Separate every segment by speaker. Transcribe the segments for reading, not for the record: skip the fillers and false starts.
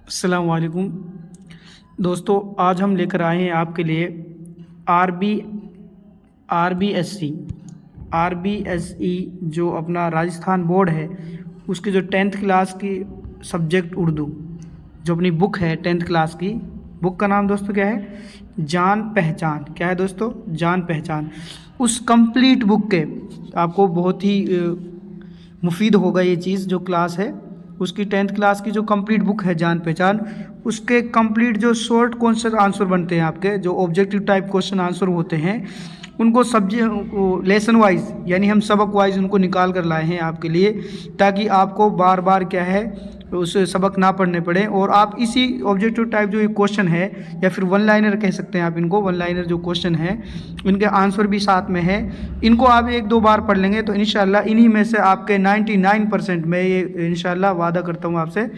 Speaker 1: अस्सलाम वालेकुम दोस्तों, आज हम लेकर आए हैं आपके लिए आर बी एस ई जो अपना राजस्थान बोर्ड है उसकी जो 10th क्लास की सब्जेक्ट उर्दू जो अपनी बुक है 10th क्लास की बुक का नाम दोस्तों क्या है? जान पहचान। क्या है दोस्तों? जान पहचान। उस कंप्लीट बुक के आपको बहुत ही मुफीद होगा ये चीज़ जो क्लास है उसकी 10th क्लास की जो कंप्लीट बुक है जान पहचान, उसके कंप्लीट जो शॉर्ट क्वेश्चन आंसर बनते हैं आपके जो ऑब्जेक्टिव टाइप क्वेश्चन आंसर होते हैं उनको लेसन वाइज यानी हम सबक वाइज उनको निकाल कर लाए हैं आपके लिए, ताकि आपको बार बार क्या है उस सबक ना पढ़ने पड़े और आप इसी ऑब्जेक्टिव टाइप जो ये क्वेश्चन है या फिर वन लाइनर कह सकते हैं आप इनको, वन लाइनर जो क्वेश्चन है इनके आंसर भी साथ में है। इनको आप एक दो बार पढ़ लेंगे तो इंशाल्लाह इन्हीं में से आपके 99% मैं ये इंशाल्लाह वादा करता हूँ आपसे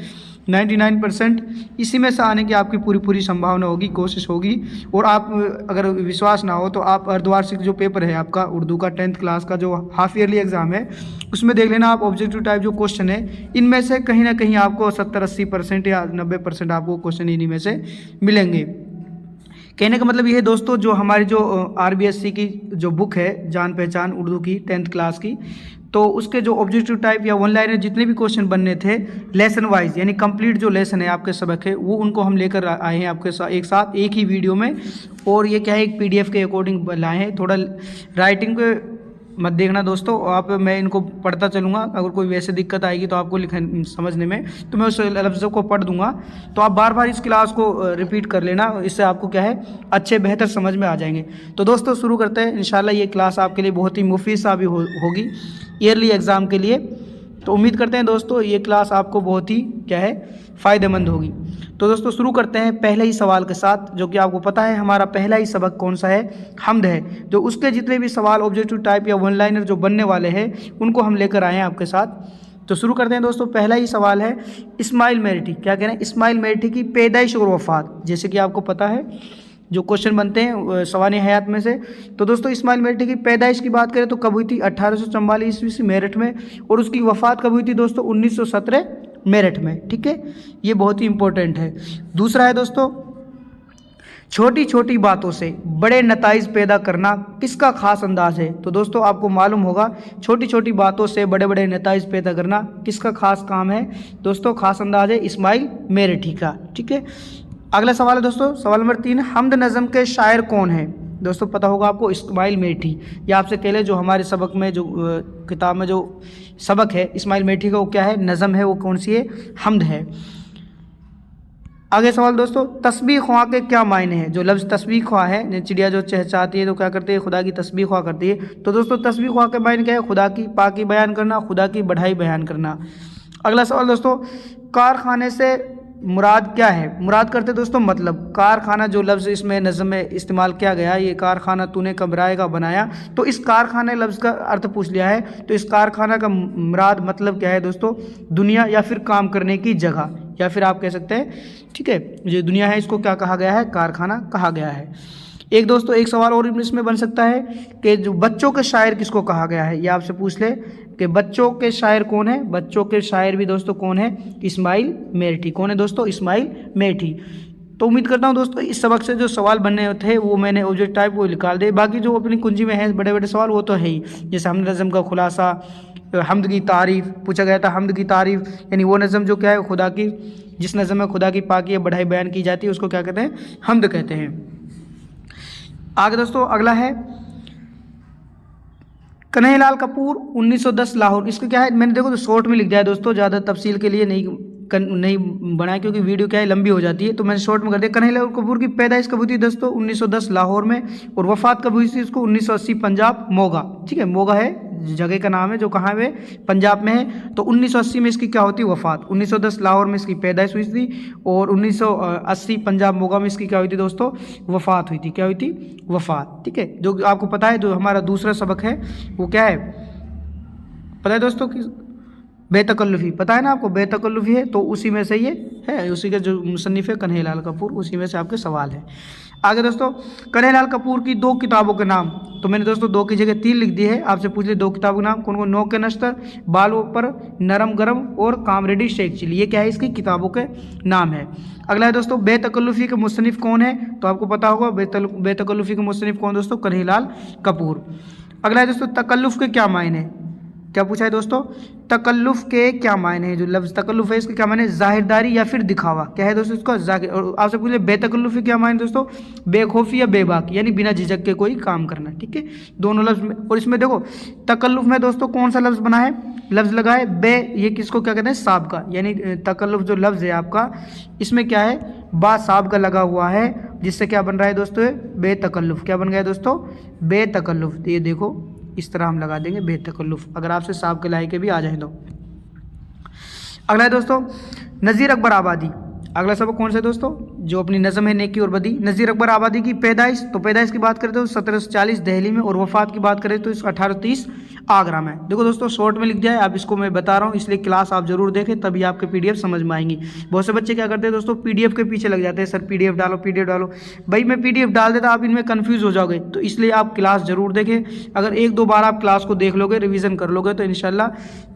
Speaker 1: 99% इसी में से आने की आपकी पूरी संभावना होगी, कोशिश होगी। और आप अगर विश्वास ना हो तो आप अर्धवार्षिक जो पेपर है आपका उर्दू का 10th क्लास का जो हाफ ईयरली एग्ज़ाम है उसमें देख लेना आप ऑब्जेक्टिव टाइप जो क्वेश्चन है इनमें से कहीं ना कहीं आपको 70-80% या 90% आपको क्वेश्चन इन्हीं में से मिलेंगे। कहने का मतलब ये है दोस्तों, जो हमारी जो RBSC की जो बुक है जान पहचान उर्दू की 10th क्लास की, तो उसके जो ऑब्जेक्टिव टाइप या वन लाइनर जितने भी क्वेश्चन बनने थे लेसन वाइज यानी कंप्लीट जो लेसन है आपके सबक है वो उनको हम लेकर आए हैं आपके साथ एक ही वीडियो में। और ये क्या है एक PDF के अकॉर्डिंग लाए हैं। थोड़ा राइटिंग पे मत देखना दोस्तों, आप मैं इनको पढ़ता चलूँगा, अगर कोई वैसे दिक्कत आएगी तो आपको समझने में तो मैं उस लफ्ज़ों को पढ़ दूंगा, तो आप बार बार इस क्लास को रिपीट कर लेना, इससे आपको क्या है अच्छे बेहतर समझ में आ जाएंगे। तो दोस्तों शुरू करते हैं, इंशाल्लाह ये क्लास आपके लिए बहुत ही मुफीद साबित होगी ईयरली एग्ज़ाम के लिए। तो उम्मीद करते हैं दोस्तों ये क्लास आपको बहुत ही क्या है फ़ायदेमंद होगी। तो दोस्तों शुरू करते हैं पहले ही सवाल के साथ, जो कि आपको पता है हमारा पहला ही सबक कौन सा है? हम्द है। जो उसके जितने भी सवाल ऑब्जेक्टिव टाइप या वन लाइनर जो बनने वाले हैं उनको हम लेकर आए हैं आपके साथ। तो शुरू करते हैं दोस्तों, पहला ही सवाल है इस्माइल मेरिटी। क्या कह रहे हैं? इस्माइल मेरिटी की पैदाइश और वफ़ात। जैसे कि आपको पता है जो क्वेश्चन बनते हैं सवानी हयात में से, तो दोस्तों इस्माइल मेरिटी की पैदाइश की बात करें तो कब हुई थी? 1844 ईस्वी से मेरठ में। और उसकी वफ़ात कब हुई थी दोस्तों? 1917 मेरठ में। ठीक है, ये बहुत ही इंपॉर्टेंट है। दूसरा है दोस्तों, छोटी छोटी बातों से बड़े नताइज पैदा करना किसका खास अंदाज है? तो दोस्तों आपको मालूम होगा छोटी छोटी बातों से बड़े बड़े नताइज पैदा करना किसका खास काम है? दोस्तों खास अंदाज है इस्माइल मेरिटी का। ठीक है, अगला सवाल है दोस्तों, सवाल नंबर 3, हमद नज़म के शायर कौन है? दोस्तों पता होगा आपको इस्माइल मेरिटी। या आपसे कह ले जो हमारे सबक में जो किताब में जो सबक है इस्माइल मेरिटी का वो क्या है? नज़म है, वो कौन सी है? हमद है। आगे सवाल दोस्तों, तस्बीह ख्वाह के क्या मायने हैं? जो लफ्ज़ तस्बीह ख्वाह है, चिड़िया जो चहचहाती है तो क्या करती है? खुदा की तस्बीह ख्वाह करती है। तो दोस्तों तस्बीह ख्वाह के मायने क्या है? खुदा की पाकी बयान करना, खुदा की बढ़ाई बयान करना। अगला सवाल दोस्तों, कारखाने से मुराद क्या है? मुराद करते दोस्तों मतलब। कारखाना जो लफ्ज़ इसमें नज़म में इस्तेमाल किया गया, ये कारखाना तूने कब रायगा बनाया, तो इस कारखाने लफ्ज़ का अर्थ पूछ लिया है। तो इस कारखाना का मुराद मतलब क्या है दोस्तों? दुनिया या फिर काम करने की जगह, या फिर आप कह सकते हैं ठीक है जो दुनिया है इसको क्या कहा गया है? कारखाना कहा गया है। एक दोस्तों एक सवाल और इसमें बन सकता है कि जो बच्चों के शायर किसको कहा गया है? ये आपसे पूछ ले कि बच्चों के शायर कौन है? बच्चों के शायर भी दोस्तों कौन है? इस्माइल मेरिटी। कौन है दोस्तों? इस्माइल मेरिटी। तो उम्मीद करता हूँ दोस्तों इस सबक से जो सवाल बनने थे वो मैंने ऑब्जेक्ट टाइप वो निकाल दे। बाकी जो अपनी कुंजी में है बड़े बड़े सवाल वो तो है ही, जैसे हमद नज़म का खुलासा, हमद की तारीफ़ पूछा गया था। हमद की तारीफ़ यानी वो नज़म जो क्या है खुदा की, जिस नज़म में खुदा की पाकी या बढ़ाई बयान की जाती है उसको क्या कहते हैं? हमद कहते हैं। आगे दोस्तों अगला है कन्हैयालाल कपूर 1910 लाहौर। इसका क्या है? मैंने देखो तो शॉर्ट में लिख दिया है दोस्तों, ज़्यादा तफसील के लिए नहीं बनाया क्योंकि वीडियो क्या है लंबी हो जाती है, तो मैंने शॉर्ट में कर दिया। कन्हैयालाल कपूर की पैदाइश कब हुई थी दोस्तों? 1910 लाहौर में। और वफ़ात कब हुई थी इसको? 1980 पंजाब मोगा। ठीक है, मोगा है जगह का नाम है जो कहाँ है? पंजाब में है। तो 1980 में इसकी क्या होती है? वफ़ात। 1910 लाहौर में इसकी पैदाइश हुई थी और 1980 पंजाब मोगा में इसकी क्या हुई थी दोस्तों? वफ़ात हुई थी। क्या हुई थी? वफ़ात। ठीक है, जो आपको पता है जो हमारा दूसरा सबक है वो क्या है पता है दोस्तों? कि बेतकल्लुफ़ी पता है ना आपको? बेतकल्लुफ़ी है तो उसी में से ये है, उसी के जो मुसन्निफ़ है कन्हैयालाल कपूर, उसी में से आपके सवाल है। आगे दोस्तों, कन्हैयालाल कपूर की 2 किताबों के नाम। तो मैंने दोस्तों 2 की जगह 3 लिख दिए है, आपसे पूछ लिए 2 किताबों के नाम कौन कौन। नोक के नश्तर, बालों पर, नरम गरम और कामरेडी शेख चिली, ये क्या है इसकी किताबों के नाम है। अगला है दोस्तों, बेतकल्लुफ़ी के मुसन्निफ़ कौन है, तो आपको पता होगा बेतकल्लुफ़ी के मुसन्निफ़ कौन दोस्तों, कन्हैयालाल कपूर। अगला है दोस्तों, तकल्लुफ़ के क्या मायने, क्या पूछा है दोस्तों, तकल्लुफ़ के क्या मायने हैं। जो लफ्ज़ तकल्लुफ़ है इसके क्या मायने, जाहिरदारी या फिर दिखावा, क्या है दोस्तों इसका जाहिर। और आपसे पूछे बेतकल्लुफ़ी क्या मायने दोस्तों, बेखौफी या बेबाकी, यानी बिना झिझक के कोई काम करना, ठीक है, दोनों लफ्ज़ में। और इसमें देखो तकल्लुफ़ में दोस्तों कौन सा लफ्ज़ बना है, लफ्ज़ लगा है बे, ये किसको क्या कहते हैं, साब का, यानी तकल्लुफ़ जो लफ्ज़ है आपका, इसमें क्या है, बा साब का लगा हुआ है, जिससे क्या बन रहा है दोस्तों, बेतकल्लुफ़। क्या बन गया दोस्तों, बेतकल्लुफ़। ये देखो इस तरह हम लगा देंगे बेतकल्लुफ़, अगर आपसे साहब के लाए के भी आ जाए तो। अगला है दोस्तों, नज़ीर अकबर आबादी। अगला सबक कौन सा है दोस्तों, जो अपनी नज़म है नेकी और बदी। नज़ीर अकबर आबादी की पैदाइश, तो पैदाइश की बात करें तो 1740 दिल्ली में, और वफ़ात की बात करें तो 1830 आगरा में। देखो दोस्तों शॉर्ट में लिख दिया है, आप इसको मैं बता रहा हूँ, इसलिए क्लास आप जरूर देखें, तभी आपके पीडीएफ समझ में आएंगी। बहुत से बच्चे क्या करते हैं दोस्तों, पीडीएफ के पीछे लग जाते हैं, सर पीडीएफ डालो पीडीएफ डालो। भाई मैं पीडीएफ डाल देता, आप इनमें कन्फ्यूज़ हो जाओगे, तो इसलिए आप क्लास जरूर देखें। अगर 1-2 बार आप क्लास को देख लोगे, रिविज़न कर लोगे, तो इंशाल्लाह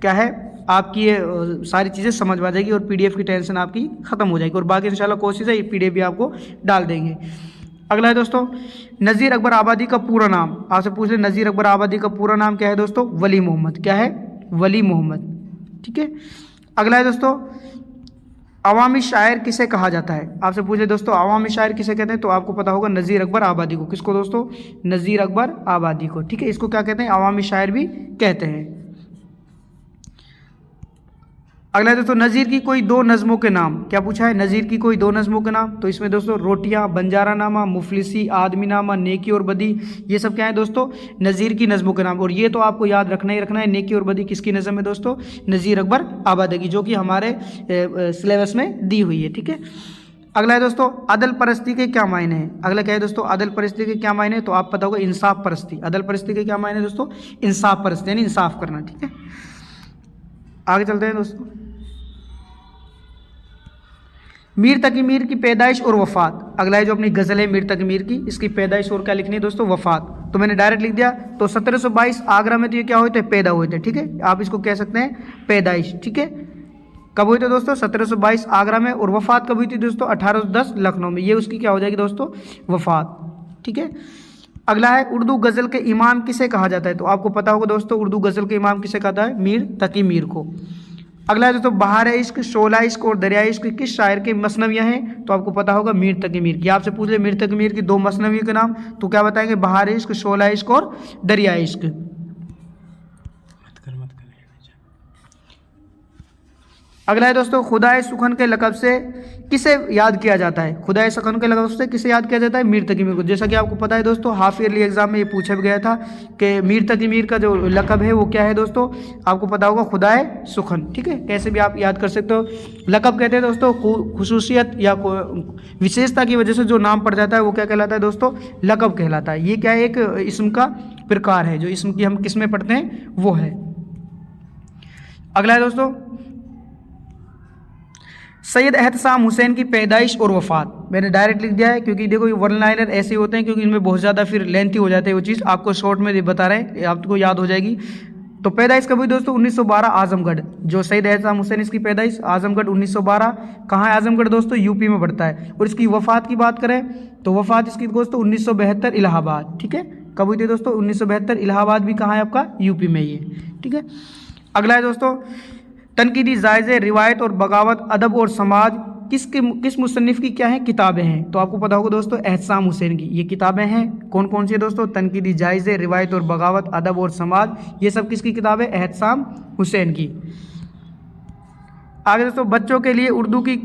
Speaker 1: क्या है, आपकी ये सारी चीज़ें समझ में आ जाएगी, और पीडीएफ की टेंशन आपकी ख़त्म हो जाएगी। और बाकी इंशाल्लाह कोशिश है ये पीडीएफ भी आपको डाल देंगे। अगला है दोस्तों, नज़ीर अकबर आबादी का पूरा नाम। आपसे पूछ ले नज़ीर अकबर आबादी का पूरा नाम क्या है दोस्तों, वली मोहम्मद। क्या है, वली मोहम्मद, ठीक है। अगला है दोस्तों, अवामी शायर किसे कहा जाता है। आपसे पूछे दोस्तों अवामी शायर किसे कहते हैं, तो आपको पता होगा नज़ीर अकबर आबादी को। किसको दोस्तों, नज़ीर अकबर आबादी को, ठीक है। इसको क्या कहते हैं, अवामी शायर भी कहते हैं। अगला दोस्तों, नज़ीर की कोई 2 नज़मों के नाम। क्या पूछा है, नज़ीर की कोई 2 नज़मों के नाम। तो इसमें दोस्तों रोटियां, बंजारा नामा, मुफलिसी, आदमी नामा, नेकी और बदी, ये सब क्या है दोस्तों, नज़ीर की नज़मों के नाम। और ये तो आपको याद रखना ही रखना है, नेकी और बदी किसकी नज़म है दोस्तों, नज़ीर अकबर आबादी की, जो कि हमारे सिलेबस में दी हुई है, ठीक है। अगला है दोस्तों, अदल परस्ती के क्या मायने हैं। अगला क्या है दोस्तों, अदल परस्ती के क्या मायने हैं, तो आप पता होगा इंसाफ परस्ती। अदल परस्ती के क्या मायने हैं दोस्तों, इंसाफ परस्ती, यानी इंसाफ करना, ठीक है। आगे चलते हैं दोस्तों, मीर तकी मीर की पैदाइश और वफ़ात। अगला है जो अपनी गज़ल है मीर तकी मीर की, इसकी पैदाइश और क्या लिखनी है दोस्तों, वफ़ात। तो मैंने डायरेक्ट लिख दिया। तो 1722 आगरा में तो ये क्या हुए थे, पैदा हुए थे, ठीक है। आप इसको कह सकते हैं पैदाइश, ठीक है। कब हुए थे दोस्तों, 1722 आगरा में, और वफ़ात कब हुई थी दोस्तों, 1810 लखनऊ में। ये उसकी क्या हो जाएगी दोस्तों, वफ़ात, ठीक है। अगला है, उर्दू गज़ल के इमाम किसे कहा जाता है। तो आपको पता होगा दोस्तों उर्दू गज़ल के इमाम किसे कहता है, मीर तकी मीर को। अगला है दोस्तों, बहार इश्क, शोला इश्क और दरिया इश्क किस शायर के मसनवियाँ हैं। तो आपको पता होगा मीर तकी मीर की। आपसे पूछ ले मीर तकी मीर की 2 मसनवियों के नाम, तो क्या बताएंगे, बहार इश्क, शोला इश्क और दरिया इश्क। अगला है दोस्तों, खुदाए सुखन के लक़ब से किसे याद किया जाता है। खुदाए सुखन के लक़ब से किसे याद किया जाता है, मीर तकी मीर को। जैसा कि आपको पता है दोस्तों, हाफ ईयरली एग्जाम में ये पूछा भी गया था कि मीर तकी मीर का जो लक़ब है वो क्या है दोस्तों, आपको पता होगा खुदाए सुखन, ठीक है। कैसे भी आप याद कर सकते हो। लक़ब कहते हैं दोस्तों खुसूसियत या विशेषता की वजह से जो नाम पड़ जाता है वो क्या कहलाता है दोस्तों, लक़ब कहलाता है। ये क्या है, एक इस्म का प्रकार है, जो इस्म की हम किस में पढ़ते हैं वो है। अगला है दोस्तों, सैयद एहतसाम हुसैन की पैदाइश और वफ़ात। मैंने डायरेक्ट लिख दिया है, क्योंकि देखो ये वन लाइनर ऐसे होते हैं, क्योंकि इनमें बहुत ज़्यादा फिर लेंथी हो जाते हैं वो चीज़। आपको शॉर्ट में बता रहे हैं, आपको याद हो जाएगी। तो पैदाइश कब हुई दोस्तों, 1912 आजमगढ़। जो सैयद एहतसाम हुसैन इसकी पैदाइश आजमगढ़ 1912। कहाँ है आजमगढ़ दोस्तों, यूपी में पड़ता है। और इसकी वफ़ात की बात करें तो वफ़ात इसकी दोस्तों 1972 इलाहाबाद, ठीक है। कब हुई थी दोस्तों, 1972। इलाहाबाद भी कहाँ है आपका, यूपी में ही है, ठीक है। अगला है दोस्तों, तनकीदी जायज़े, रिवायत और बगावत, अदब और समाज किस मुसन्निफ़ की क्या है किताबें हैं। तो आपको पता होगा दोस्तों एहतसाम हुसैन की ये किताबें हैं। कौन कौन सी है दोस्तों, तनकीदी जायज़े, रिवायत और बगावत, अदब और समाज, ये सब किसकी किताब है, एहतसाम हुसैन की। आगे दोस्तों, बच्चों के लिए उर्दू की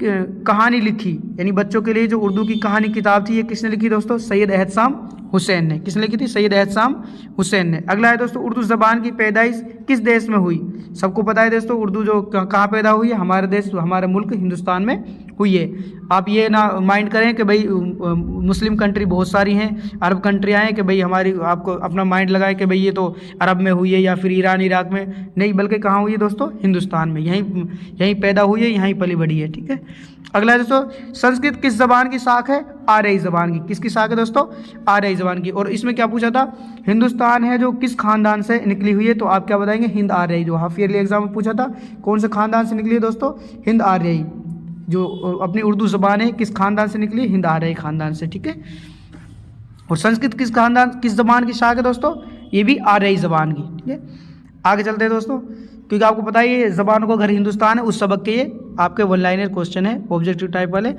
Speaker 1: कहानी लिखी, यानी बच्चों के लिए जो उर्दू की कहानी किताब थी ये किसने लिखी दोस्तों, सैयद एहतसाम हुसैन ने। किसने लिखी थी, सैयद एहतसाम हुसैन ने। अगला है दोस्तों, उर्दू ज़बान की पैदाइश किस देश में हुई। सबको पता है दोस्तों उर्दू जो कहाँ पैदा हुई है, हमारे देश, हमारे मुल्क हिंदुस्तान में हुई है। आप ये ना माइंड करें कि भाई मुस्लिम कंट्री बहुत सारी हैं, अरब कंट्रियाँ हैं कि भाई हमारी, आपको अपना माइंड लगाए कि भाई ये तो अरब में हुई है या फिर ईरान इराक में, नहीं, बल्कि कहाँ हुई है दोस्तों, हिंदुस्तान में, यहीं पैदा हुई है, यहीं पली बढ़ी है। ठीक है, अगला है दोस्तों, संस्कृत किस जबान की शाख है? आर्यई जबान की। किसकी शाख है दोस्तों? आर्यई जबान की। और इसमें क्या पूछा था, हिंदुस्तान है जो किस खानदान से निकली हुई है? तो आप क्या बताएंगे? हिंद आर्यई। जो हाफ ईयरली एग्जाम में पूछा था, कौन से खानदान से निकली है दोस्तों? हिंद आर्यई। जो अपनी उर्दू ज़बान है किस खानदान से निकली? हिंद आर्यई खानदान से। ठीक है, और संस्कृत किस खानदान, किस ज़बान की शाख है दोस्तों? ये भी आर्यई ज़बान की। ठीक है, आगे चलते हैं दोस्तों, क्योंकि आपको पता है ये ज़बानों का घर हिंदुस्तान है, उस सबक के ये आपके वन लाइनर क्वेश्चन है, ऑब्जेक्टिव टाइप वाले।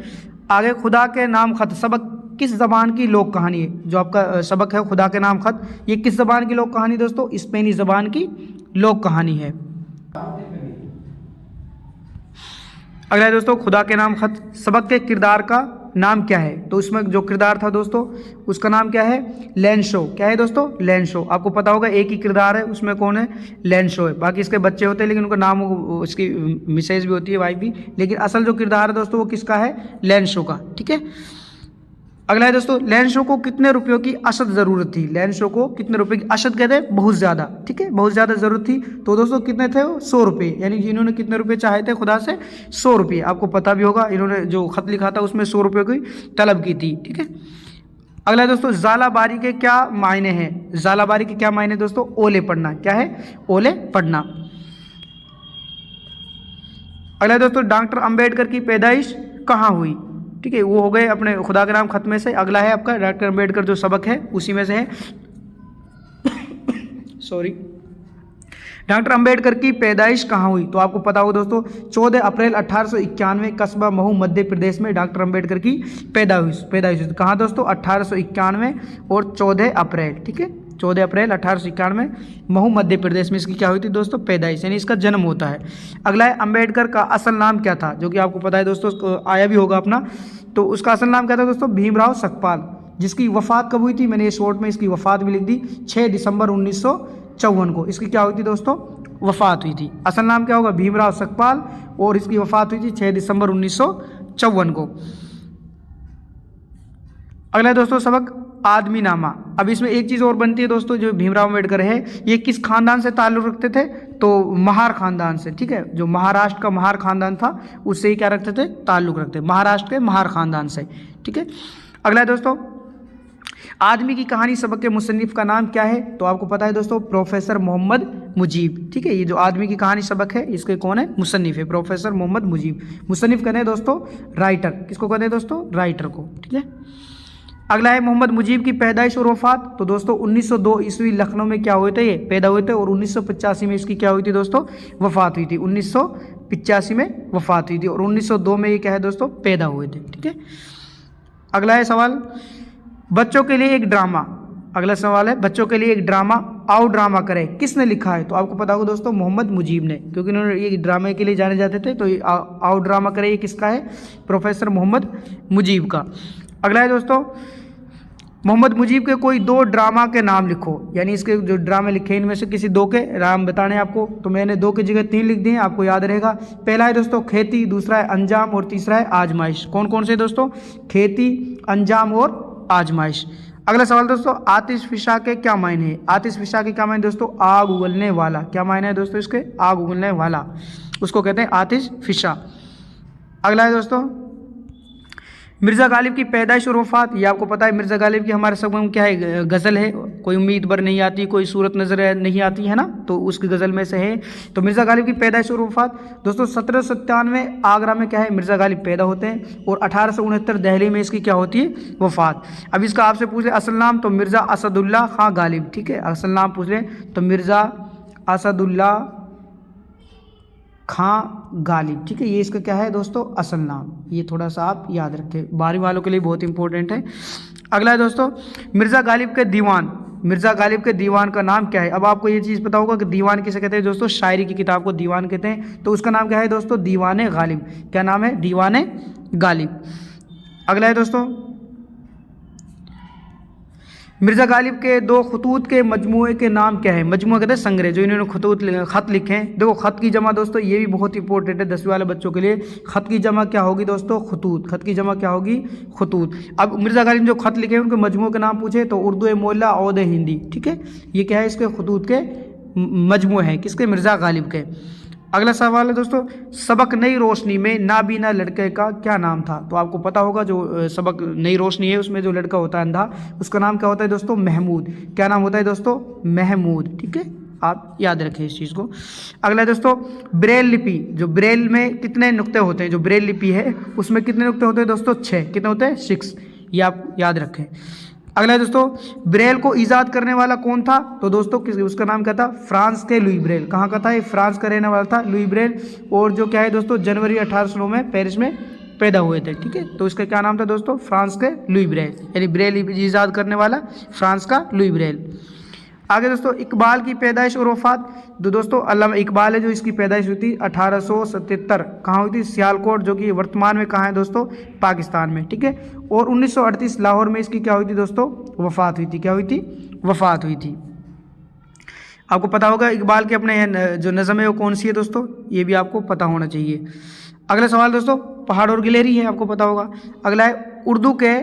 Speaker 1: आगे, खुदा के नाम खत सबक किस ज़बान की लोक कहानी है? जो आपका सबक है खुदा के नाम खत, ये किस ज़बान की लोक कहानी दोस्तों? स्पेनी ज़बान की लोक कहानी है। अगला है दोस्तों, खुदा के नाम खत सबक के किरदार का नाम क्या है? तो उसमें जो किरदार था दोस्तों, उसका नाम क्या है? लैंशो। क्या है दोस्तों? लैंशो। आपको पता होगा एक ही किरदार है, उसमें कौन है? लैंशो है। बाकी इसके बच्चे होते हैं, लेकिन उनका नाम, उसकी मिसेज भी होती है, वाइफ भी, लेकिन असल जो किरदार है दोस्तों वो किसका है? लैंशो का। ठीक है, अगला है दोस्तों, लैंशो को कितने रुपयों की अशद ज़रूरत थी? लैंशो को कितने रुपए की, अशद कहते हैं बहुत ज़्यादा। ठीक है, बहुत ज़्यादा ज़रूरत थी। तो दोस्तों कितने थे? 100 रुपये। यानी कि इन्होंने कितने रुपये चाहे थे खुदा से? 100 रुपये। आपको पता भी होगा, इन्होंने जो खत लिखा था उसमें 100 रुपये की तलब की थी। ठीक है, अगला है दोस्तों, ज़ालाबारी के क्या मायने हैं? ज़ालाबारी के क्या मायने दोस्तों? ओले पढ़ना। क्या है? ओले पढ़ना। अगला है दोस्तों, डॉक्टर अंबेडकर की पैदाइश कहाँ हुई? ठीक है, वो हो गए अपने खुदा के नाम खत में से। अगला है आपका डॉक्टर अंबेडकर जो सबक है उसी में से है। सॉरी, डॉक्टर अंबेडकर की पैदाइश कहाँ हुई? तो आपको पता होगा दोस्तों, 14 अप्रैल 1891 कस्बा महू मध्य प्रदेश में डॉक्टर अंबेडकर की पैदाइश हुई। कहाँ दोस्तों? 1891 और 14 अप्रैल। ठीक है, 14 अप्रैल 1891 महू मध्य प्रदेश में इसकी क्या हुई थी दोस्तों? पैदाइश, यानी इसका जन्म होता है। अगला है, अंबेडकर का असल नाम क्या था? जो कि आपको पता है दोस्तों, आया भी होगा अपना। तो उसका असल नाम क्या था दोस्तों? भीमराव सकपाल। जिसकी वफात कब हुई थी? मैंने ये शॉर्ट में इसकी वफात भी लिख दी, 6 दिसंबर 1954 को इसकी क्या हुई थी दोस्तों? वफात हुई थी। असल नाम क्या होगा? भीमराव सकपाल, और इसकी वफात हुई थी 6 दिसंबर 1954 को। अगला है दोस्तों सबक आदमी नामा। अब इसमें एक चीज़ और बनती है दोस्तों, जो भीमराव अम्बेडकर है ये किस खानदान से ताल्लुक़ रखते थे? तो महार खानदान से। ठीक है, जो महाराष्ट्र का महार खानदान था उससे ही क्या रखते थे? ताल्लुक़ रखते, महाराष्ट्र के महार खानदान से। ठीक है, अगला है दोस्तों, आदमी की कहानी सबक के मुसन्निफ का नाम क्या है? तो आपको पता है दोस्तों, प्रोफेसर मोहम्मद मुजीब। ठीक है, ये जो आदमी की कहानी सबक है इसके कौन है? मुसन्निफ है, प्रोफेसर मोहम्मद मुजीब। मुसन्निफ कहते हैं दोस्तों राइटर। किसको कहते हैं दोस्तों? राइटर को। ठीक है, अगला है मोहम्मद मुजीब की पैदाइश और वफात। तो दोस्तों 1902 ईस्वी लखनऊ में क्या हुए थे? ये पैदा हुए थे, और 1985 में इसकी क्या हुई थी दोस्तों? वफात हुई थी। 1985 में वफात हुई थी, और 1902 में ये क्या है दोस्तों? पैदा हुए थे। ठीक है, अगला है सवाल, बच्चों के लिए एक ड्रामा। अगला सवाल है, बच्चों के लिए एक ड्रामा आओ ड्रामा करे किसने लिखा है? तो आपको पता होगा दोस्तों, मोहम्मद मुजीब ने, क्योंकि इन्होंने ये ड्रामे के लिए जाने जाते थे। तो ये आओ ड्रामा करे ये किसका है? प्रोफेसर मोहम्मद मुजीब का। अगला है दोस्तों, मोहम्मद मुजीब के कोई 2 ड्रामा के नाम लिखो। यानी इसके जो ड्रामे लिखे इनमें से किसी 2 के नाम बताने हैं आपको। तो मैंने 2 की जगह 3 लिख दिए हैं, आपको याद रहेगा। पहला है दोस्तों खेती, दूसरा है अंजाम, और तीसरा है आजमाइश। कौन कौन से दोस्तों? खेती, अंजाम और आजमाइश। अगला सवाल दोस्तों, आतिशफिशा के क्या मायने हैं? आतिशफिशा के क्या मायने दोस्तों? आग उगलने वाला। क्या मायने है दोस्तों इसके? आग उगलने वाला, उसको कहते हैं आतिशफिशा। अगला है दोस्तों, मिर्ज़ा गालिब की पैदाइश और वफात। ये आपको पता है, मिर्ज़ा गालिब की हमारे सब में क्या है? गज़ल है, कोई उम्मीद भर नहीं आती, कोई सूरत नज़र नहीं आती, है ना, तो उसकी गज़ल में से है। तो मिर्ज़ा गालिब की पैदाइश और वफात दोस्तों 1797 आगरा में क्या है? मिर्ज़ा गालिब पैदा होते हैं, और 1869 दिल्ली में इसकी क्या होती है? वफात। अब इसका आपसे पूछ ले असल नाम, तो मिर्ज़ा असदुल्ला खां गालिब। ठीक है, असल नाम पूछ ले तो मिर्ज़ा असदुल्ला खां गालिब। ठीक है, ये इसका क्या है दोस्तों? असल नाम। ये थोड़ा सा आप याद रखें, 12वीं वालों के लिए बहुत इंपॉर्टेंट है। अगला है दोस्तों, मिर्ज़ा गालिब के दीवान। मिर्ज़ा गालिब के दीवान का नाम क्या है? अब आपको ये चीज़ पता होगा कि दीवान किसे कहते हैं दोस्तों? शायरी की किताब को दीवान कहते हैं। तो उसका नाम क्या है दोस्तों? दीवाने गालिब। क्या नाम है? दीवाने गालिब। अगला है दोस्तों, मिर्ज़ा गालिब के 2 खतूत के मजमूए के नाम क्या है? मजमूआ कहते हैं संग्रह, जो इन्होंने खत लिखे हैं। देखो खत की जमा दोस्तों ये भी बहुत इंपॉर्टेंट है 10वीं वाले बच्चों के लिए। खत की जमा क्या होगी दोस्तों? खतूत। खत की जमा क्या होगी? खतूत। अब मिर्ज़ा गालिब ने जो खत लिखे हैं उनके मजमूए के नाम पूछे तो उर्दू मोहल्ला औद हिंदी, ठीक है। ये क्या है? इसके खतूत के मजमूए हैं, किसके? मिर्ज़ा गालिब के। अगला सवाल है दोस्तों, सबक नई रोशनी में नाबीना लड़के का क्या नाम था? तो आपको पता होगा जो सबक नई रोशनी है उसमें जो लड़का होता है अंधा, उसका नाम क्या होता है दोस्तों? महमूद। क्या नाम होता है दोस्तों? महमूद, ठीक है। आप याद रखें इस चीज़ को। अगला है दोस्तों, ब्रेल लिपि, जो ब्रेल में कितने नुक्ते होते हैं? जो ब्रेल लिपि है उसमें कितने नुक्ते होते हैं दोस्तों? 6। कितने होते हैं? 6। ये आप याद रखें। अगला है दोस्तों, ब्रेल को ईजाद करने वाला कौन था? तो दोस्तों उसका नाम क्या था? फ्रांस के लुई ब्रेल। कहाँ का था? ये फ्रांस का रहने वाला था लुई ब्रेल। और जो क्या है दोस्तों, जनवरी 1809 में पेरिस में पैदा हुए थे, ठीक है। तो इसका क्या नाम था दोस्तों? फ्रांस के लुई ब्रेल, यानी ब्रेल ईजाद करने वाला फ्रांस का लुई ब्रेल। आगे दोस्तों, इकबाल की पैदाइश और वफात। तो दोस्तों अल्लामा इकबाल है जो इसकी पैदाइश हुई थी 1877। कहाँ हुई थी? सियालकोट, जो कि वर्तमान में कहाँ है दोस्तों? पाकिस्तान में, ठीक है। और 1938 लाहौर में इसकी क्या हुई थी दोस्तों? वफात हुई थी। क्या हुई थी? वफात हुई थी। आपको पता होगा इकबाल के अपने जो नज़म है वो कौन सी है दोस्तों? ये भी आपको पता होना चाहिए। अगला सवाल दोस्तों, पहाड़ और गिलहरी है, आपको पता होगा। अगला है, उर्दू के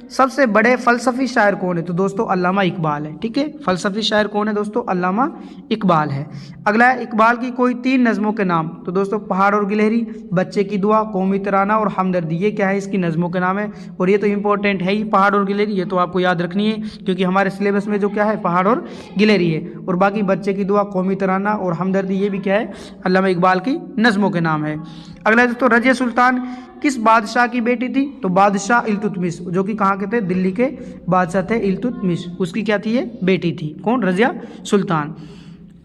Speaker 1: सबसे बड़े फ़लसफ़ी शायर कौन है? तो दोस्तों अल्लामा इकबाल है, ठीक है। फ़लसफ़ी शायर कौन है दोस्तों? अल्लामा इकबाल है। अगला है, इकबाल की कोई 3 नज़मों के नाम। तो दोस्तों पहाड़ और गिलहरी, बच्चे की दुआ, कौमी तराना और हमदर्दी, ये क्या है? इसकी नज़मों के नाम है। और ये तो इंपॉर्टेंट है ही, पहाड़ और गिलहरी, ये तो आपको याद रखनी है क्योंकि हमारे सिलेबस में जो क्या है? पहाड़ और गिलहरी है। और बाकी बच्चे की दुआ, कौमी तराना और हमदर्दी, ये भी क्या है? अल्लामा इकबाल की नज़मों के नाम है। अगला है दोस्तों, रज़िया सुल्तान किस बादशाह की बेटी थी? तो बादशाह इल्तुतमिश, जो कि कहाँ के थे? दिल्ली के बादशाह थे इल्तुतमिश, उसकी क्या थी? ये बेटी थी। कौन? रज़िया सुल्तान।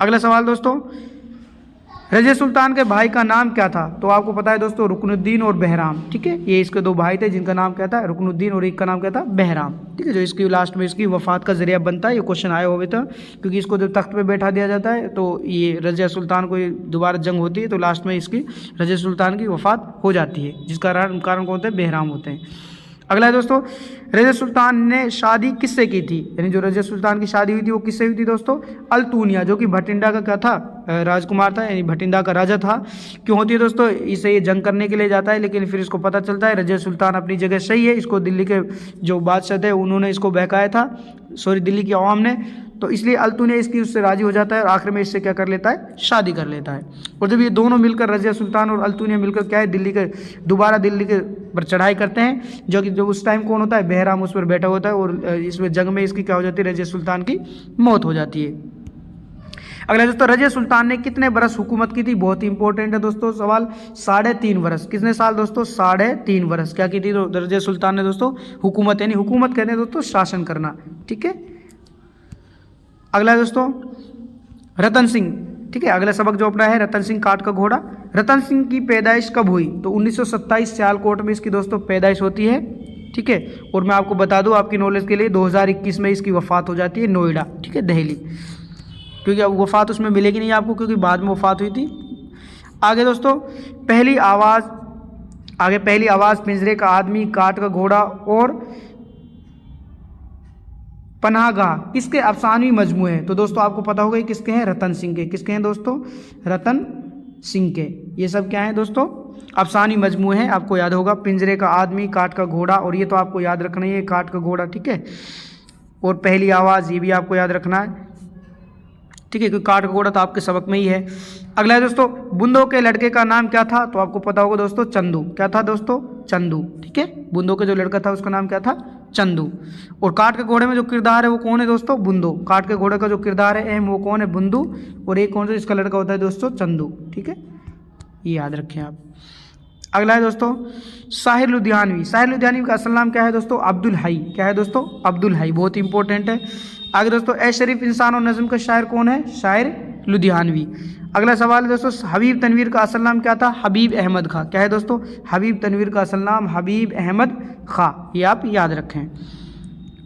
Speaker 1: अगला सवाल दोस्तों, रज़िया सुल्तान के भाई का नाम क्या था? तो आपको पता है दोस्तों, रुकनुद्दीन और बहराम, ठीक है। ये इसके 2 भाई थे जिनका नाम क्या था? रुकनुद्दीन, और एक का नाम क्या था? बहराम, ठीक है। जो इसकी लास्ट में इसकी वफात का जरिया बनता है, ये क्वेश्चन आया हुए था क्योंकि इसको जब तख्त पे बैठा दिया जाता है तो ये रज़िया सुल्तान को दोबारा जंग होती है तो लास्ट में इसकी रज़िया सुल्तान की वफात हो जाती है, जिसका कारण कौन होता है? बहराम होते हैं। अगला है दोस्तों, रज़िया सुल्तान ने शादी किससे की थी? यानी जो रज़िया सुल्तान की शादी हुई थी वो किससे हुई थी दोस्तों? अल्तुनिया, जो कि भटिंडा का क्या था? राजकुमार था, यानी भटिंडा का राजा था। क्यों होती है दोस्तों? इसे ये जंग करने के लिए जाता है लेकिन फिर इसको पता चलता है रज़िया सुल्तान अपनी जगह सही है, इसको दिल्ली के जो बादशाह थे उन्होंने इसको बहकाया था, दिल्ली की आवाम ने, तो इसलिए अल्तुनिया इसकी उससे राजी हो जाता है और आखिर में इससे क्या कर लेता है? शादी कर लेता है। और जब ये दोनों मिलकर, रज़िया सुल्तान और अल्तुनिया मिलकर क्या है? दोबारा दिल्ली के पर चढ़ाई करते हैं, जो कि जो उस टाइम कौन होता है? बहराम उस पर बैठा होता है और इसमें जंग में इसकी क्या हो जाती है? रज़िया सुल्तान की मौत हो जाती है। अगला दोस्तों, रज़िया सुल्तान ने कितने बरस हुकूमत की थी? बहुत ही इंपॉर्टेंट है दोस्तों सवाल। 3.5 वर्ष। कितने साल दोस्तों? 3.5 वर्ष क्या की थी रज़िया सुल्तान ने दोस्तों? हुकूमत, यानी हुकूमत कहते हैं दोस्तों शासन करना, ठीक है। अगला है दोस्तों, रतन सिंह, ठीक है। अगला सबक जो अपना है रतन सिंह काट का घोड़ा। रतन सिंह की पैदाइश कब हुई? तो 1927 सियालकोट में इसकी दोस्तों पैदाइश होती है, ठीक है। और मैं आपको बता दूं आपकी नॉलेज के लिए 2021 में इसकी वफात हो जाती है नोएडा, ठीक है, दिल्ली, क्योंकि अब वफात उसमें मिलेगी नहीं आपको क्योंकि बाद में वफात हुई थी। आगे दोस्तों, पहली आवाज़, पिंजरे का आदमी, काट का घोड़ा और पनाहगाह किसके अफसानवी मजमूए हैं? तो दोस्तों आपको पता होगा ये किसके हैं? रतन सिंह के। किसके हैं दोस्तों? रतन सिंह के। ये सब क्या है दोस्तों? अफसानी मजमूए हैं, आपको याद होगा। पिंजरे का आदमी, काट का घोड़ा, और ये तो आपको याद रखना ही है, काट का घोड़ा, ठीक है। और पहली आवाज़, ये भी आपको याद रखना है, ठीक है, क्योंकि काट का घोड़ा तो आपके सबक में ही है। अगला है दोस्तों, बुंदो के लड़के का नाम क्या था? तो आपको पता होगा दोस्तों चंदू। क्या था दोस्तों? चंदू, ठीक है। बुंदो के जो लड़का था उसका नाम क्या था? चंदू। और काट के घोड़े में जो किरदार है वो कौन है दोस्तों? बुंदो। काट के घोड़े का जो किरदार है अहम वो कौन है? बुंदू। और एक कौन सा इसका लड़का होता है दोस्तों? चंदू, ठीक है, ये याद रखें आप। अगला है दोस्तों, साहिर लुधियानवी। साहिर लुधियानवी का असल नाम क्या है दोस्तों? अब्दुल हई। क्या है दोस्तों? अब्दुल हई, बहुत इंपॉर्टेंट है। आगे दोस्तों, ए शरीफ इंसान और नज़म का शायर कौन है? शायर लुधियानवी। अगला सवाल है दोस्तों, हबीब तनवीर का असल नाम क्या था? हबीब अहमद खां। क्या है दोस्तों? हबीब तनवीर का असल नाम हबीब अहमद खां, ये आप याद रखें।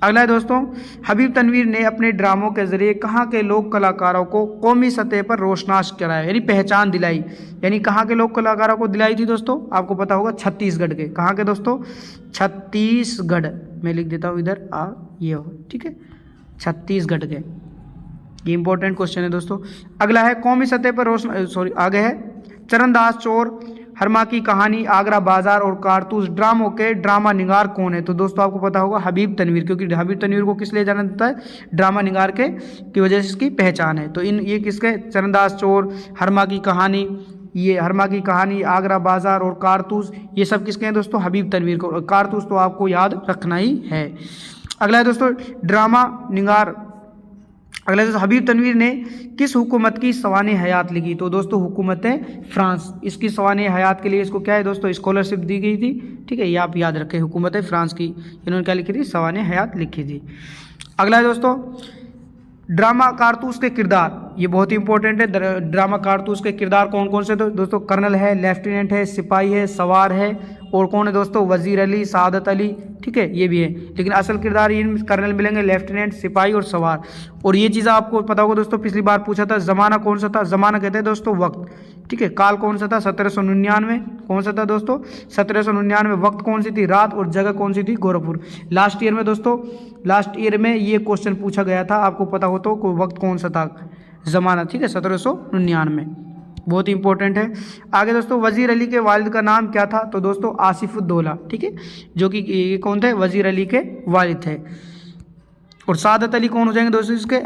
Speaker 1: अगला है दोस्तों, हबीब तनवीर ने अपने ड्रामों के ज़रिए कहाँ के लोक कलाकारों को कौमी सतह पर रोशनास कराया, यानी पहचान दिलाई। यानी कहाँ के लोक कलाकारों को दिलाई थी दोस्तों? आपको पता होगा छत्तीसगढ़ के। कहाँ के दोस्तों? छत्तीसगढ़। मैं लिख देता हूँ इधर, ये हो, ठीक है। छत्तीसगढ़ के। ये इंपॉर्टेंट क्वेश्चन है दोस्तों। अगला है कौमी सतह पर आगे है चरणदास चोर, हरमा की कहानी, आगरा बाजार और कारतूस ड्रामों के ड्रामा निगार कौन है? तो दोस्तों आपको पता होगा हबीब तनवीर, क्योंकि हबीब तनवीर को किस लिए जाना जाता है? ड्रामा निगार के की वजह से इसकी पहचान है। तो ये किसके? चरणदास चोर, हरमा की कहानी, ये हरमा की कहानी, आगरा बाजार और कारतूस, ये सब किसके हैं दोस्तों? हबीब तनवीर को। कारतूस तो आपको याद रखना ही है। अगला है दोस्तों ड्रामा निगार। अगला दोस्तों हबीब तनवीर ने किस हुकूमत की सवाने हयात लिखी? तो दोस्तों हुकूमत है फ्रांस। इसकी सवाने हयात के लिए इसको क्या है दोस्तों? स्कॉलरशिप दी गई थी। ठीक है, ये आप याद रखें, हुकूमत है फ्रांस की। इन्होंने क्या लिखी थी? सवाने हयात लिखी थी। अगला है दोस्तों ड्रामा कारतूस के किरदार। ये बहुत ही इंपॉर्टेंट है। ड्रामा कारतूस के किरदार कौन कौन से? तो दोस्तों कर्नल है, लेफ्टिनेंट है, सिपाही है, सवार है, और कौन है दोस्तों? वजीर अली, सादत अली। ठीक है, ये भी है, लेकिन असल किरदार इन कर्नल मिलेंगे, लेफ्टिनेंट, सिपाही और सवार। और ये चीज़ आपको पता होगा दोस्तों, पिछली बार पूछा था ज़माना कौन सा था? ज़माना कहते हैं दोस्तों वक्त। ठीक है, काल कौन सा था? 1799। कौन सा था दोस्तों? 1799। वक्त कौन सी थी? रात। और जगह कौन सी थी? गोरखपुर। लास्ट ईयर में दोस्तों, लास्ट ईयर में ये क्वेश्चन पूछा गया था, आपको पता हो तो वक्त कौन सा था? ज़माना। ठीक है, 1799। बहुत ही इंपॉर्टेंट है। आगे दोस्तों वजीर अली के वालिद का नाम क्या था? तो दोस्तों आसिफुद्दौला। ठीक है, जो कि ये कौन थे? वजीर अली के वालिद थे। और सादत अली कौन हो जाएंगे दोस्तों? इसके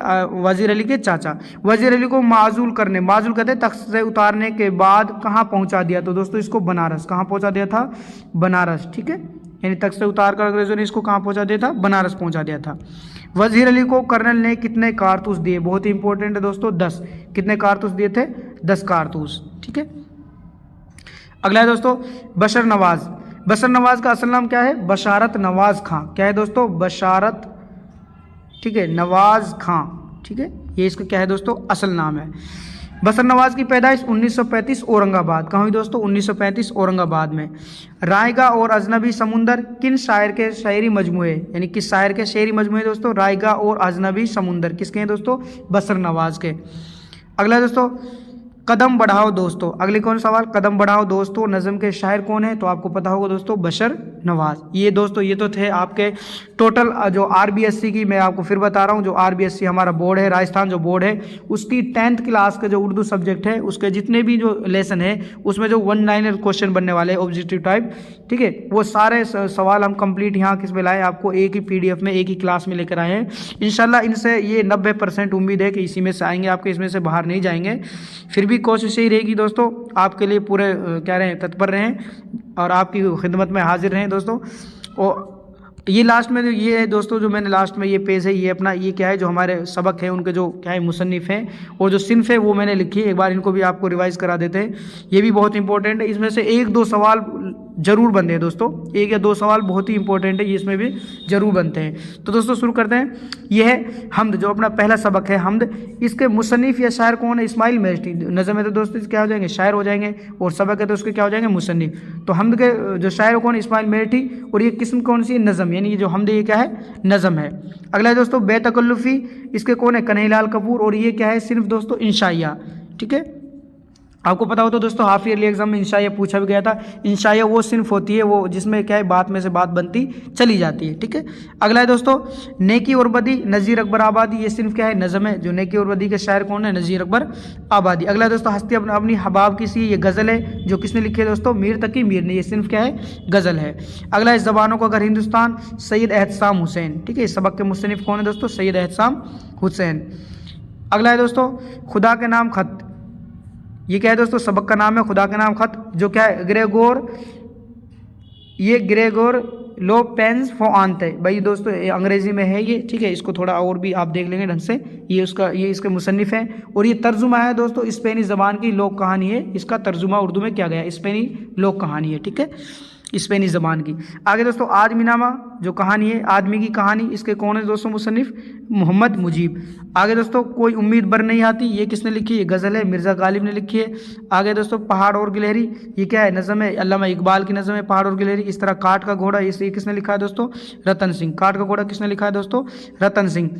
Speaker 1: वजीर अली के चाचा। वजीर अली को माजूल करने, माजूल कहते हैं तख्त से उतारने के बाद कहाँ पहुँचा दिया? तो दोस्तों इसको बनारस। कहाँ पहुँचा दिया था? बनारस। ठीक है, यानी तख्त से उतार कर अंग्रेजों ने इसको कहाँ पहुँचा दिया था? बनारस पहुँचा दिया था। वजीर अली को कर्नल ने कितने कारतूस दिए? बहुत ही इंपॉर्टेंट है दोस्तों, 10। कितने कारतूस दिए थे? 10 कारतूस। ठीक है, अगला है दोस्तों बशर नवाज। बशर नवाज का असल नाम क्या है? बशारत नवाज खां। क्या है दोस्तों? बशारत, ठीक है, नवाज खां। ठीक है, ये इसका क्या है दोस्तों? असल नाम है। बसर नवाज की पैदाइश 1935 औरंगाबाद। कहाँ हुई दोस्तों? 1935 औरंगाबाद में। रायगा और अजनबी समुंदर किन शायर के शायरी मजमूए, यानी किस शायर के शेरी मजमूए दोस्तों? रायगा और अजनबी समुंदर किसके हैं दोस्तों? बसर नवाज के। अगला दोस्तों कदम बढ़ाओ दोस्तों। अगले कौन सवाल? कदम बढ़ाओ दोस्तों नज़म के शायर कौन है? तो आपको पता होगा दोस्तों बशर नवाज। ये दोस्तों ये तो थे आपके टोटल जो आरबीएससी की, मैं आपको फिर बता रहा हूँ, जो आरबीएससी हमारा बोर्ड है, राजस्थान जो बोर्ड है, उसकी 10th क्लास का जो उर्दू सब्जेक्ट है, उसके जितने भी जो लेसन है, उसमें जो 1 लाइनर क्वेश्चन बनने वाले हैं ऑब्जेक्टिव टाइप, ठीक है, वो सारे सवाल हम कंप्लीट यहाँ किस में लाए? आपको एक ही PDF में, एक ही क्लास में लेकर आए हैं। इंशाल्लाह इनसे ये 90% उम्मीद है कि इसी में से आएंगे आपके, इसमें से बाहर नहीं जाएंगे। फिर भी कोशिश यही रहेगी दोस्तों, आपके लिए पूरे क्या रहें, तत्पर रहें और आपकी खिदमत में हाजिर रहें दोस्तों। और ये लास्ट में ये है दोस्तों, जो मैंने लास्ट में ये पेज है, ये अपना ये क्या है, जो हमारे सबक है उनके जो क्या है मुसन्निफ़ हैं और जो सिन्फ है वो मैंने लिखी है। एक बार इनको भी आपको रिवाइज़ करा देते हैं, ये भी बहुत इंपॉर्टेंट है। इसमें से 1-2 सवाल जरूर बनते हैं दोस्तों, 1 या 2 सवाल बहुत ही इंपॉर्टेंट है, ये इसमें भी जरूर बनते हैं। तो दोस्तों शुरू करते हैं। यह है हमद, जो अपना पहला सबक है हमद। इसके मुसन्निफ या शायर कौन है? इस्माइल मेहरटी। नज़म है तो दोस्तों क्या हो जाएंगे? शायर हो जाएंगे, और सबक है तो उसके क्या हो जाएंगे? मुसन्निफ। तो हमद के जो शायर कौन? इस्माइल मेहरटी। और ये किस्म कौन सी है? नज़म, यानी ये जो हमद ये क्या है? नज़म है। अगला है दोस्तों बेतकल्लुफ़ी। इसके कौन है? कन्हैयालाल कपूर। और ये क्या है? सिर्फ दोस्तों इंशाइया। ठीक है, आपको पता हो तो दोस्तों हाफ ईयरली एग्जाम में इंशाइया पूछा भी गया था। इंशाइया वो सिर्फ होती है वो जिसमें क्या है, बात में से बात बनती चली जाती है। ठीक है, अगला है दोस्तों नेकी और बदी। नज़ीर अकबर आबादी। ये सिर्फ क्या है? नज़म है। जो नेकी और बदी के शायर कौन है? नज़ीर अकबर आबादी। अगला है दोस्तों हस्ती अपनी हबाब की सी। ये गज़ल है। जो किसने लिखी है दोस्तों? मीर तकी मीर ने। ये सिर्फ क्या है? गज़ल है। अगला है ज़बानों का अगर हिंदुस्तान। सैयद एहतसाम हुसैन। ठीक है, इस सबक के मुसन्निफ कौन है दोस्तों? सैयद एहतसाम हुसैन। अगला है दोस्तों खुदा के नाम खत। ये क्या है दोस्तों? सबक का नाम है खुदा के नाम खत। जो क्या है? ग्रेगोर लोपेंस फोआंते। भाई दोस्तों ये अंग्रेजी में है ये, ठीक है, इसको थोड़ा और भी आप देख लेंगे ढंग से। ये इसके मुसन्निफ हैं। और ये तर्जुमा है दोस्तों स्पेनी ज़बान की लोक कहानी है। इसका तर्जुमा उर्दू में क्या गया? स्पेनी लोक कहानी है। ठीक है, स्पेनी ज़बान की। आगे दोस्तों आदमीनामा जो कहानी है, आदमी की कहानी, इसके कौन है दोस्तों मुसन्निफ? मोहम्मद मुजीब। आगे दोस्तों कोई उम्मीद बर नहीं आती। ये किसने लिखी? ये गज़ल है, मिर्ज़ा गालिब ने लिखी है। आगे दोस्तों पहाड़ और गिलहरी। ये क्या है? नज़म है, अल्लामा इकबाल की नज़म है पहाड़ और गिलहरी। इस तरह काठ का घोड़ा, ये किसने लिखा है दोस्तों? रतन सिंह। काठ का घोड़ा किसने लिखा है दोस्तों? रतन सिंह।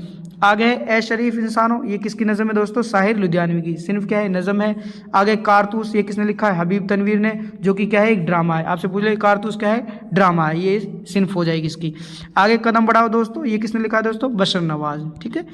Speaker 1: आगे है ए शरीफ इंसानों, ये किसकी नज़म है दोस्तों? साहिर लुधियानवी की। सिर्फ क्या है? नज़म है। आगे कारतूस, ये किसने लिखा है? हबीब तनवीर ने, जो कि क्या है? एक ड्रामा है। आपसे पूछ ले कारतूस क्या है? ड्रामा है। ये सिर्फ हो जाएगी इसकी। आगे कदम बढ़ाओ दोस्तों, ये किसने लिखा है दोस्तों? बशर नवाज। ठीक है,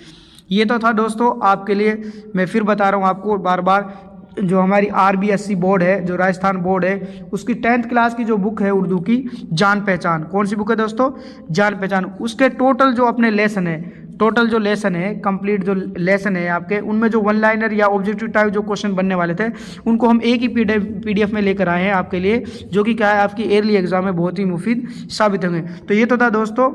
Speaker 1: ये तो था दोस्तों आपके लिए। मैं फिर बता रहा हूँ आपको बार बार, जो हमारी RBSC बोर्ड है, जो राजस्थान बोर्ड है, उसकी 10th क्लास की जो बुक है उर्दू की, जान पहचान। कौन सी बुक है दोस्तों? जान पहचान। उसके टोटल जो अपने लेसन है, टोटल जो लेसन है, कंप्लीट जो लेसन है आपके, उनमें जो 1 लाइनर या ऑब्जेक्टिव टाइप जो क्वेश्चन बनने वाले थे, उनको हम एक ही PDF में लेकर आए हैं आपके लिए, जो कि क्या है? आपकी ईयरली एग्जाम में बहुत ही मुफीद साबित होंगे। तो ये तो था दोस्तों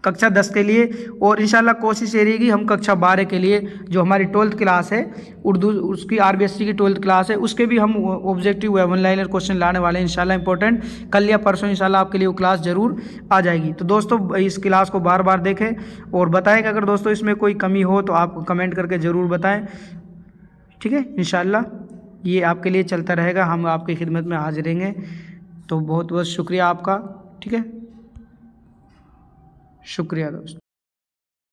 Speaker 1: कक्षा 10 के लिए। और इंशाल्लाह कोशिश ये रहेगी हम कक्षा 12 के लिए, जो हमारी 12th क्लास है उर्दू, उसकी RBSC की 12th क्लास है, उसके भी हम ऑब्जेक्टिव या 1 लाइनर क्वेश्चन लाने वाले हैं इंशाल्लाह। इंपॉर्टेंट कल या परसों इंशाल्लाह आपके लिए वो क्लास ज़रूर आ जाएगी। तो दोस्तों इस क्लास को बार बार देखें और बताएं कि अगर दोस्तों इसमें कोई कमी हो तो आप कमेंट करके ज़रूर बताएँ। ठीक है, इंशाल्लाह ये आपके लिए चलता रहेगा, हम आपकी खिदमत में हाजिर रहेंगे। तो बहुत बहुत शुक्रिया आपका। ठीक है, शुक्रिया दोस्तों।